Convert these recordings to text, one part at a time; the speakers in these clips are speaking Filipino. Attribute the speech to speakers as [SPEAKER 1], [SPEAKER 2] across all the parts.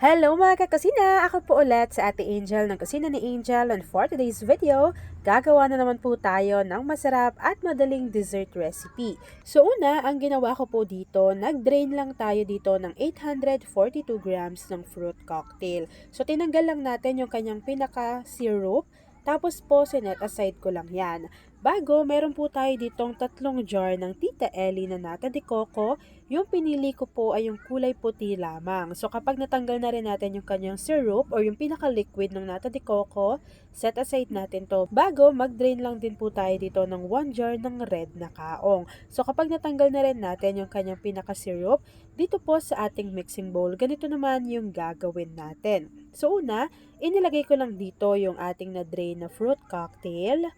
[SPEAKER 1] Hello mga kakasina! Ako po ulit sa Ate Angel ng Kusina ni Angel, and for today's video, gagawa na naman po tayo ng masarap at madaling dessert recipe. So una, ang ginawa ko po dito, nag-drain lang tayo dito ng 842 grams ng fruit cocktail. So tinanggal lang natin yung kanyang pinaka-syrup, tapos po sinet aside ko lang yan. Bago, meron po tayo ditong 3 jar ng Tita Ellie na nata de coco. Yung pinili ko po ay yung kulay puti lamang. So kapag natanggal na rin natin yung kanyang syrup or yung pinaka-liquid ng nata de coco, set aside natin to. Bago, mag-drain lang din po tayo dito ng 1 jar ng red na kaong. So kapag natanggal na rin natin yung kanyang pinaka-syrup, dito po sa ating mixing bowl, ganito naman yung gagawin natin. So una, inilagay ko lang dito yung ating na-drain na fruit cocktail.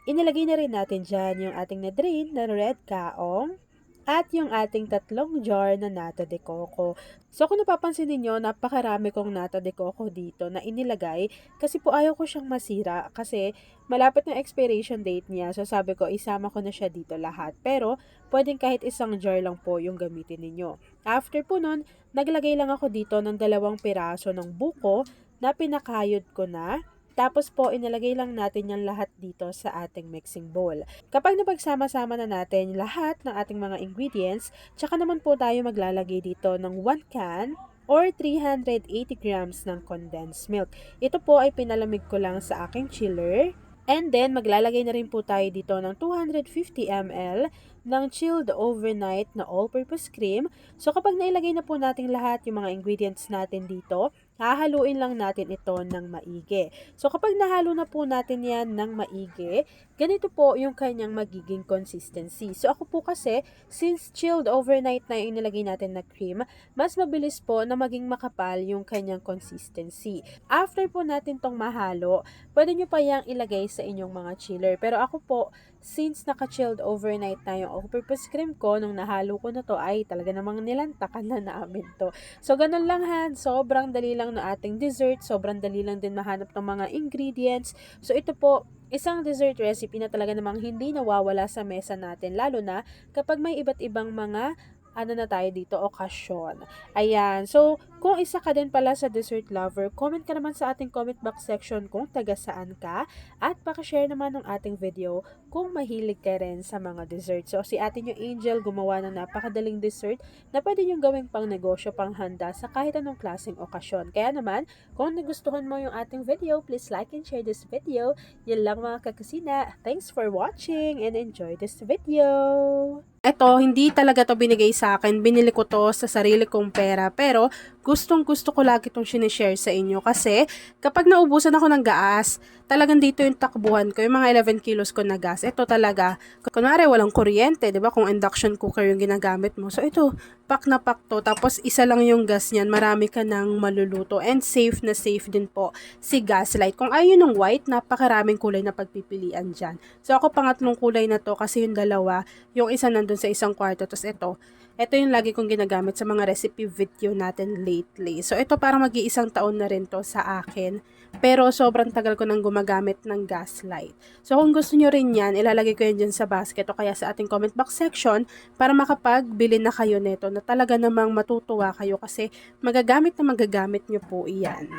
[SPEAKER 1] Inilagay na rin natin dyan yung ating na-drain na red kaong at yung ating 3 jar na nata de coco. So kung napapansin niyo, napakarami kong nata de coco dito na inilagay kasi po ayaw ko siyang masira kasi malapit na expiration date niya. So sabi ko, isama ko na siya dito lahat. Pero pwedeng kahit 1 jar lang po yung gamitin ninyo. After po nun, naglagay lang ako dito ng 2 piraso ng buko na pinakayod ko na. Tapos po, inilagay lang natin yan lahat dito sa ating mixing bowl. Kapag napagsama-sama na natin lahat ng ating mga ingredients, tsaka naman po tayo maglalagay dito ng 1 can or 380 grams ng condensed milk. Ito po ay pinalamig ko lang sa aking chiller. And then, maglalagay na rin po tayo dito ng 250 ml ng chilled overnight na all-purpose cream. So, kapag nailagay na po natin lahat yung mga ingredients natin dito, hahaluin lang natin ito ng maigi. So, kapag nahalo na po natin yan ng maigi, ganito po yung kanyang magiging consistency. So, ako po kasi, since chilled overnight na yung nilagay natin na cream, mas mabilis po na maging makapal yung kanyang consistency. After po natin tong mahalo, pwede nyo pa yang ilagay sa inyong mga chiller. Pero ako po, since naka-chilled overnight na yung all-purpose cream ko, nung nahalo ko na to, ay talaga namang nilantakan na namin to. So, ganun lang ha. Sobrang dali lang na ating dessert. Sobrang dali lang din mahanap ng mga ingredients. So, ito po, isang dessert recipe na talaga namang hindi nawawala sa mesa natin. Lalo na kapag may iba't ibang mga na tayo dito, okasyon. Ayan. So, kung isa ka din pala sa dessert lover, comment ka naman sa ating comment box section kung taga saan ka at pakishare naman ng ating video kung mahilig ka rin sa mga dessert. So, si atin yung Angel gumawa ng napakadaling dessert na pwede nyo gawing pang negosyo, pang handa sa kahit anong klaseng okasyon. Kaya naman, kung nagustuhan mo yung ating video, please like and share this video. Yan lang mga kakasina. Thanks for watching and enjoy this video! Eto, hindi talaga to binigay sa akin. Binili ko to sa sarili kong pera. Pero, gustong-gusto ko lagi itong sinishare sa inyo. Kasi, kapag naubusan ako ng gas, talagang dito yung takbuhan ko. Yung mga 11 kilos ko na gas. Ito talaga. Kunwari, walang kuryente. Diba? Kung induction cooker yung ginagamit mo. So, ito, pack na pack to. Tapos, isa lang yung gas niyan. Marami ka nang maluluto. And safe na safe din po si Gaslight. Kung ayaw ng white, napakaraming kulay na pagpipilian dyan. So, ako pangatlong kulay na to kasi yung dalawa, yung isa nandun sa isang kwarto. Tapos ito yung lagi kong ginagamit sa mga recipe video natin lately. So ito parang mag-iisang taon na rin to sa akin. Pero sobrang tagal ko nang gumagamit ng Gaslight. So kung gusto nyo rin yan, ilalagay ko yan dyan sa basket o kaya sa ating comment box section para makapagbili na kayo nito na talaga namang matutuwa kayo kasi magagamit na magagamit nyo po iyan.